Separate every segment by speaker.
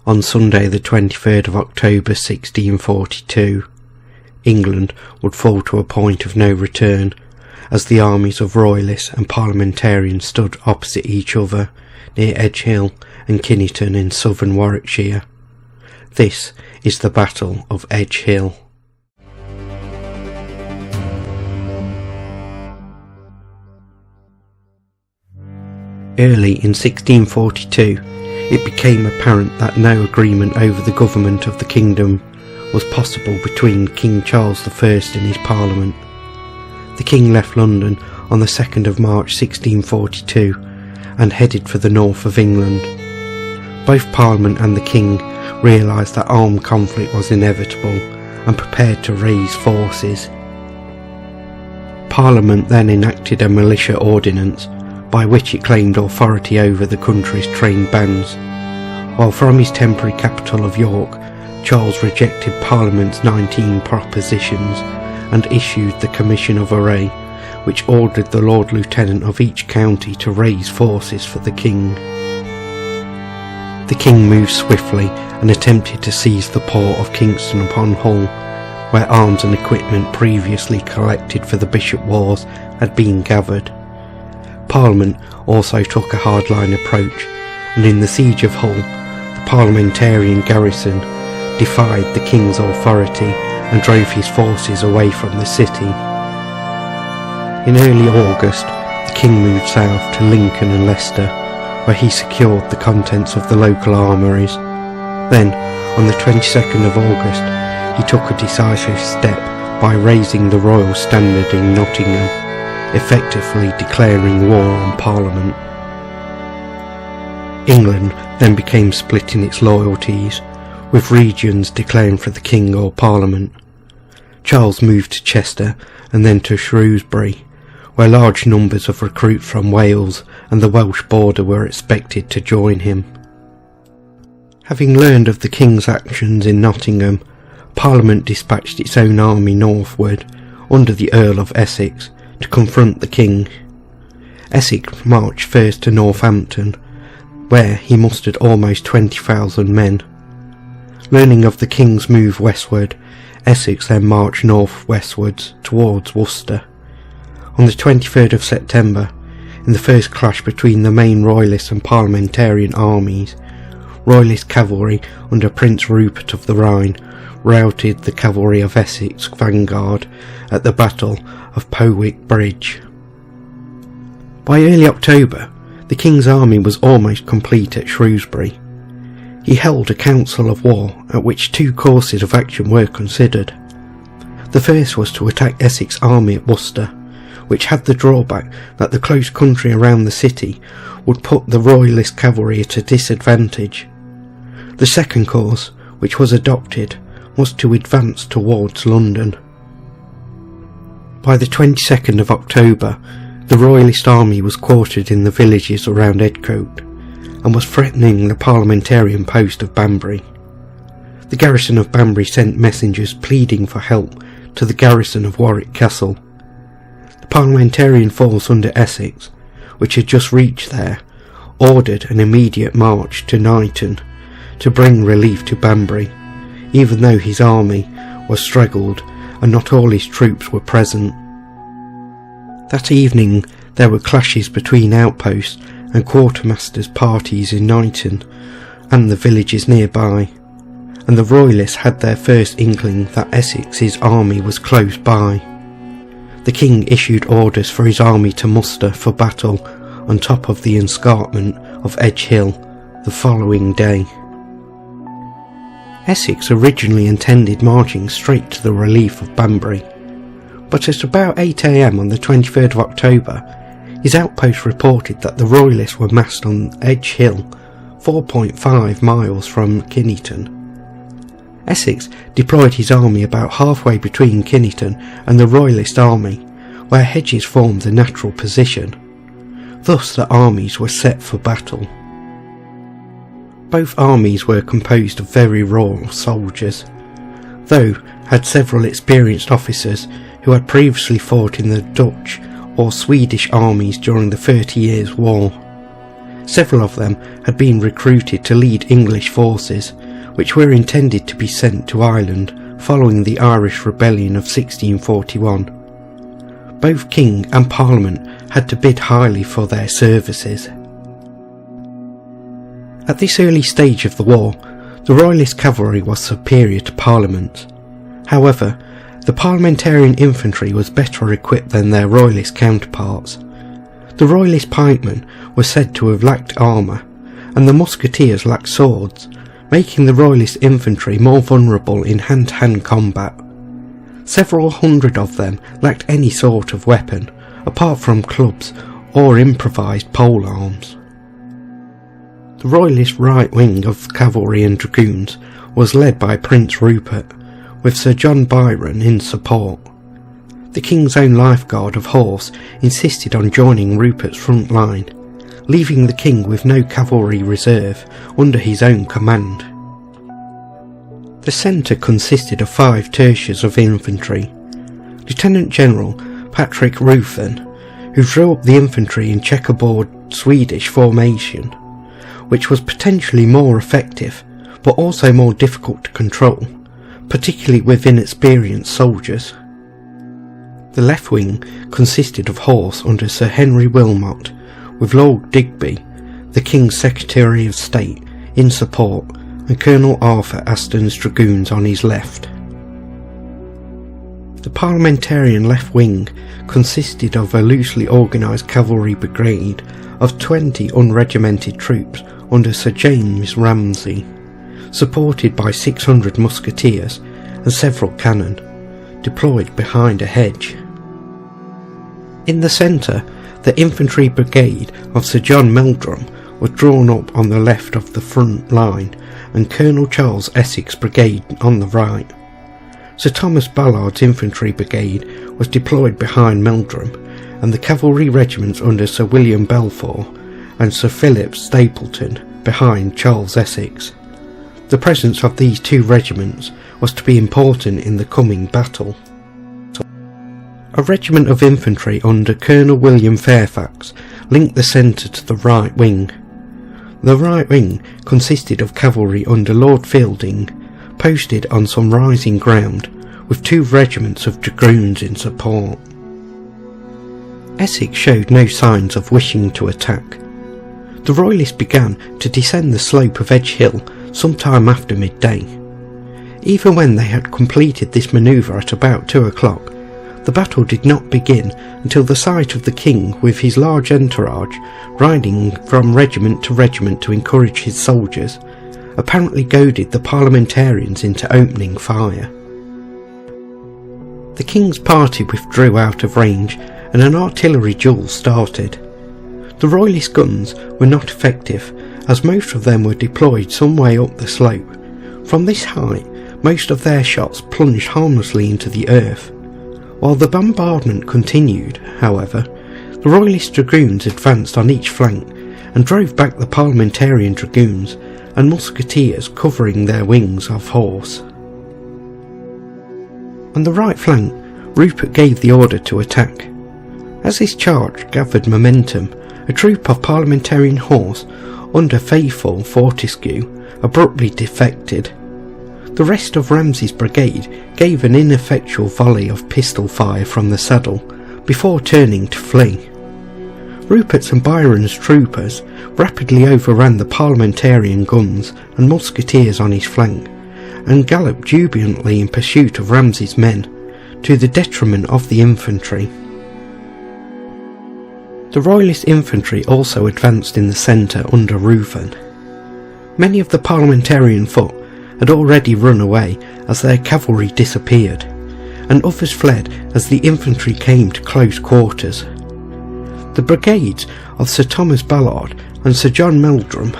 Speaker 1: On Sunday the 23rd of October 1642, England would fall to a point of no return, as the armies of Royalists and Parliamentarians stood opposite each other near Edge Hill and Kineton in southern Warwickshire. This is the Battle of Edge Hill. Early in 1642, it became apparent that no agreement over the government of the kingdom was possible between King Charles I and his Parliament. The King left London on the 2nd of March 1642 and headed for the north of England. Both Parliament and the King realised that armed conflict was inevitable and prepared to raise forces. Parliament then enacted a militia ordinance by which it claimed authority over the country's trained bands, while from his temporary capital of York, Charles rejected Parliament's 19 propositions and issued the Commission of Array, which ordered the Lord Lieutenant of each county to raise forces for the King. The King moved swiftly and attempted to seize the port of Kingston upon Hull, where arms and equipment previously collected for the Bishop Wars had been gathered. Parliament also took a hardline approach, and in the siege of Hull, the parliamentarian garrison defied the King's authority and drove his forces away from the city. In early August, the King moved south to Lincoln and Leicester, where he secured the contents of the local armouries. Then, on the 22nd of August, he took a decisive step by raising the royal standard in Nottingham, effectively declaring war on Parliament. England then became split in its loyalties, with regions declaring for the King or Parliament. Charles moved to Chester and then to Shrewsbury, where large numbers of recruits from Wales and the Welsh border were expected to join him. Having learned of the King's actions in Nottingham, Parliament dispatched its own army northward, under the Earl of Essex, to confront the King. Essex marched first to Northampton, where he mustered almost 20,000 men. Learning of the King's move westward, Essex then marched north-westwards towards Worcester. On the 23rd of September, in the first clash between the main Royalist and Parliamentarian armies, Royalist cavalry under Prince Rupert of the Rhine routed the cavalry of Essex vanguard at the Battle of Powick Bridge. By early October, the King's army was almost complete at Shrewsbury. He held a council of war at which two courses of action were considered. The first was to attack Essex army at Worcester, which had the drawback that the close country around the city would put the Royalist cavalry at a disadvantage. The second course, which was adopted, was to advance towards London. By the 22nd of October, the Royalist army was quartered in the villages around Edgecote and was threatening the parliamentarian post of Banbury. The garrison of Banbury sent messengers pleading for help to the garrison of Warwick Castle. The parliamentarian force under Essex, which had just reached there, ordered an immediate march to Kineton to bring relief to Banbury, even though his army was straggled and not all his troops were present. That evening there were clashes between outposts and quartermasters' parties in Kineton and the villages nearby, and the Royalists had their first inkling that Essex's army was close by. The King issued orders for his army to muster for battle on top of the escarpment of Edge Hill the following day. Essex originally intended marching straight to the relief of Banbury, but at about 8 AM on the 23rd of October, his outpost reported that the Royalists were massed on Edge Hill, 4.5 miles from Kineton. Essex deployed his army about halfway between Kineton and the Royalist army, where hedges formed the natural position. Thus the armies were set for battle. Both armies were composed of very raw soldiers, though had several experienced officers who had previously fought in the Dutch or Swedish armies during the 30 Years' War. Several of them had been recruited to lead English forces, which were intended to be sent to Ireland following the Irish Rebellion of 1641. Both King and Parliament had to bid highly for their services. At this early stage of the war, the Royalist cavalry was superior to Parliament. However, the Parliamentarian infantry was better equipped than their Royalist counterparts. The Royalist pikemen were said to have lacked armour, and the musketeers lacked swords, making the Royalist infantry more vulnerable in hand-to-hand combat. Several hundred of them lacked any sort of weapon, apart from clubs or improvised pole arms. The Royalist right wing of cavalry and dragoons was led by Prince Rupert, with Sir John Byron in support. The King's own lifeguard of horse insisted on joining Rupert's front line, leaving the King with no cavalry reserve under his own command. The centre consisted of 5 tertiaries of infantry. Lieutenant General Patrick Ruthven, who drew up the infantry in checkerboard Swedish formation, which was potentially more effective but also more difficult to control, particularly with inexperienced soldiers. The left wing consisted of horse under Sir Henry Wilmot, with Lord Digby, the King's Secretary of State, in support, and Colonel Arthur Aston's dragoons on his left. The Parliamentarian left wing consisted of a loosely organised cavalry brigade of 20 unregimented troops under Sir James Ramsay, supported by 600 musketeers and several cannon, deployed behind a hedge. In the centre, the infantry brigade of Sir John Meldrum was drawn up on the left of the front line, and Colonel Charles Essex brigade on the right. Sir Thomas Ballard's infantry brigade was deployed behind Meldrum, and the cavalry regiments under Sir William Balfour and Sir Philip Stapleton behind Charles Essex. The presence of these 2 regiments was to be important in the coming battle. A regiment of infantry under Colonel William Fairfax linked the centre to the right wing. The right wing consisted of cavalry under Lord Fielding, posted on some rising ground, with 2 regiments of dragoons in support. Essex showed no signs of wishing to attack. The Royalists began to descend the slope of Edge Hill sometime after midday. Even when they had completed this manoeuvre at about 2 o'clock, the battle did not begin until the sight of the King with his large entourage riding from regiment to encourage his soldiers apparently goaded the Parliamentarians into opening fire. The King's party withdrew out of range and an artillery duel started. The Royalist guns were not effective, as most of them were deployed some way up the slope. From this height, most of their shots plunged harmlessly into the earth. While the bombardment continued, however, the Royalist dragoons advanced on each flank and drove back the Parliamentarian dragoons and musketeers covering their wings of horse. On the right flank, Rupert gave the order to attack. As his charge gathered momentum, a troop of Parliamentarian horse under faithful Fortescue abruptly defected. The rest of Ramsay's brigade gave an ineffectual volley of pistol fire from the saddle before turning to flee. Rupert's and Byron's troopers rapidly overran the Parliamentarian guns and musketeers on his flank and galloped jubilantly in pursuit of Ramsay's men, to the detriment of the infantry. The Royalist infantry also advanced in the centre under Ruthven. Many of the Parliamentarian foot had already run away as their cavalry disappeared, and others fled as the infantry came to close quarters. The brigades of Sir Thomas Ballard and Sir John Meldrum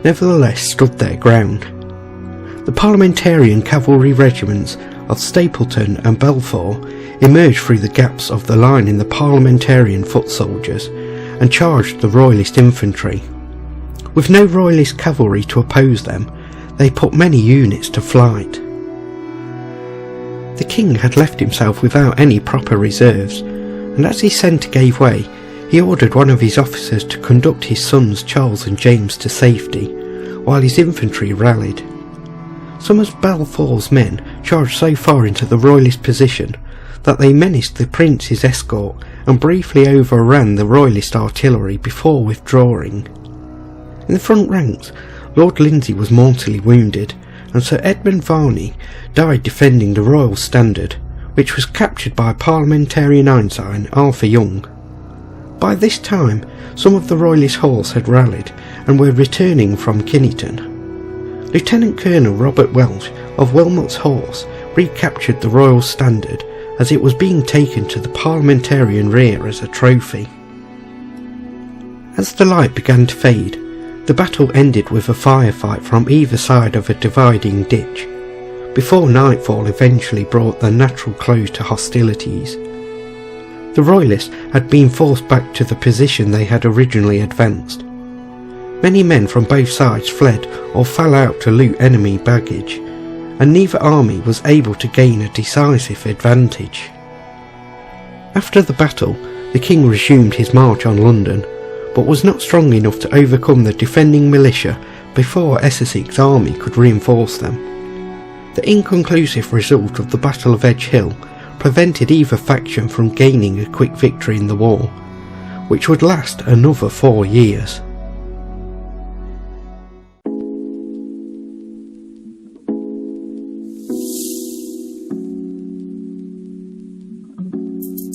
Speaker 1: nevertheless stood their ground. The Parliamentarian cavalry regiments of Stapleton and Balfour emerged through the gaps of the line in the Parliamentarian foot soldiers and charged the Royalist infantry. With no Royalist cavalry to oppose them, they put many units to flight. The King had left himself without any proper reserves, and as his centre gave way, He ordered one of his officers to conduct his sons Charles and James to safety, while his infantry rallied. Some of Balfour's men charged so far into the royalist position that they menaced the prince's escort and briefly overran the royalist artillery before withdrawing. In the front ranks, Lord Lindsay was mortally wounded, and Sir Edmund Varney died defending the royal standard, which was captured by parliamentarian ensign Arthur Young. By this time, some of the royalist horse had rallied and were returning from Kineton. Lieutenant Colonel Robert Welsh of Wilmot's horse recaptured the royal standard as it was being taken to the parliamentarian rear as a trophy. As the light began to fade, the battle ended with a firefight from either side of a dividing ditch, before nightfall eventually brought the natural close to hostilities. The royalists had been forced back to the position they had originally advanced. Many men from both sides fled or fell out to loot enemy baggage, and neither army was able to gain a decisive advantage. After the battle, the king resumed his march on London, but was not strong enough to overcome the defending militia before Essex's army could reinforce them. The inconclusive result of the Battle of Edgehill prevented either faction from gaining a quick victory in the war, which would last another 4 years.